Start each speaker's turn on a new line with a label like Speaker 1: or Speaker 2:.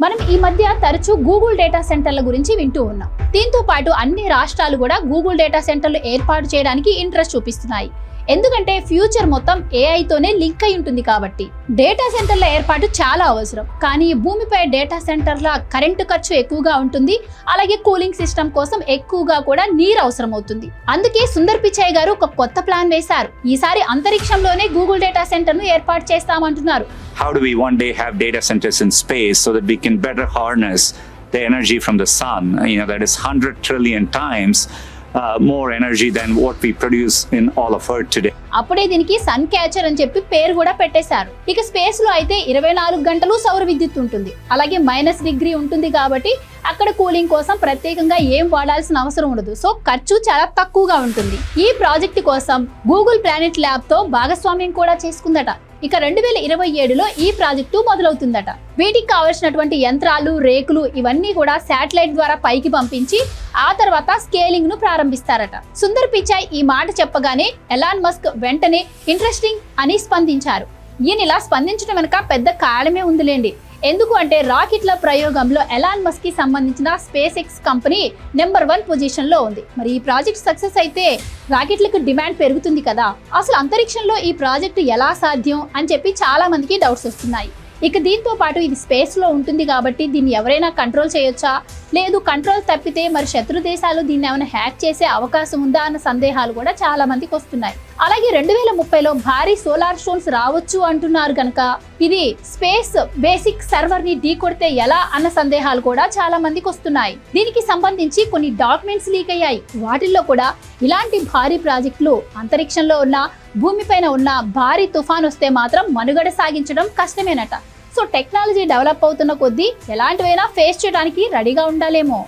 Speaker 1: మనం ఈ మధ్య తరచూ గూగుల్ డేటా సెంటర్ల గురించి వింటూ ఉన్నాం. దీంతో పాటు అన్ని రాష్ట్రాలు కూడా గూగుల్ డేటా సెంటర్లు ఏర్పాటు చేయడానికి ఇంట్రెస్ట్ చూపిస్తున్నాయి. ఎందుకంటే ఫ్యూచర్ మొత్తం ఏఐతోనే లింక్ అయి ఉంటుంది కాబట్టి. డేటా సెంటర్ల ఏర్పాటు చాలా అవసరం. కానీ భూమిపై డేటా సెంటర్ల కరెంటు ఖర్చు ఎక్కువగా ఉంటుంది. అలాగే కూలింగ్ సిస్టమ్ కోసం ఎక్కువగా కూడా నీరు అవసరం అవుతుంది. అందుకే సుందర్ పిచాయ్ గారు ఒక కొత్త ప్లాన్ వేశారు. ఈసారి అంతరిక్షంలోనే గూగుల్ డేటా సెంటర్ ను ఏర్పాటు చేస్తామంటున్నారు.
Speaker 2: How do we one day have data centers in space so that we can better harness the energy from the sun? That is 100 trillion times more energy than what we produce in all of Earth today.
Speaker 1: అప్పుడే దీనికి sun catcher అని చెప్పి పేరు కూడా పెట్టేశారు. ఇక space లో అయితే 24 గంటలు సౌర విద్యుత్ ఉంటుంది. అలాగే -డిగ్రీ ఉంటుంది కాబట్టి అక్కడ కూలింగ్ కోసం ప్రత్యేకంగా ఏం వాడాల్సిన అవసరం ఉండదు. సో ఖర్చు చాలా తక్కువగా ఉంటుంది. ఈ ప్రాజెక్టు కోసం గూగుల్ ప్లానెట్ ల్యాబ్ తో భాగస్వామ్యం కూడా చేసుకుందట. ఇక 2027లో ఈ ప్రాజెక్టు మొదలవుతుందట. వీటికి కావలసినటువంటి యంత్రాలు, రేకులు ఇవన్నీ కూడా శాటిలైట్ ద్వారా పైకి పంపించి ఆ తర్వాత స్కేలింగ్ ను ప్రారంభిస్తారట. సుందర్ పిచాయ్ ఈ మాట చెప్పగానే ఎలాన్ మస్క్ వెంటనే ఇంట్రెస్టింగ్ అని స్పందించారు. ఈయన ఇలా స్పందించడం వెనక పెద్ద కారణమే ఉందిలేండి. ఎందుకు అంటే రాకెట్ల ప్రయోగంలో ఎలాన్ మస్క్ కి సంబంధించిన space X company number 1 position లో ఉంది. మరి ఈ ప్రాజెక్ట్ సక్సెస్ అయితే రాకెట్లకు డిమాండ్ పెరుగుతుంది కదా. అసలు అంతరిక్షంలో ఈ ప్రాజెక్టు ఎలా సాధ్యం అని చెప్పి చాలా మందికి డౌట్స్ వస్తున్నాయి. ఇక దీంతో పాటు ఇది స్పేస్ లో ఉంటుంది కాబట్టి దీన్ని ఎవరైనా కంట్రోల్ చేయొచ్చా, లేదు కంట్రోల్ తప్పితే మరి శత్రు దేశాలు దీన్ని ఏమైనా హ్యాక్ చేసే అవకాశం ఉందా అన్న సందేహాలు కూడా చాలా మందికి వస్తున్నాయి. అలాగే 2030లో భారీ సోలార్ స్టోన్స్ రావచ్చు అంటున్నారు కనుక ఇది స్పేస్ బేసిక్ సర్వర్ ని ఢీకొడితే ఎలా అన్న సందేహాలు కూడా చాలా మందికి వస్తున్నాయి. దీనికి సంబంధించి కొన్ని డాక్యుమెంట్స్ లీక్ అయ్యాయి. వాటిల్లో కూడా ఇలాంటి భారీ ప్రాజెక్టులు అంతరిక్షంలో ఉన్న, భూమిపైన ఉన్న భారీ తుఫాన్ వస్తే మాత్రం మనుగడ సాగించడం కష్టమేనట. సో టెక్నాలజీ డెవలప్ అవుతున్న కొద్దీ ఎలాంటివైనా ఫేస్ చేయడానికి రెడీగా ఉండాలేమో.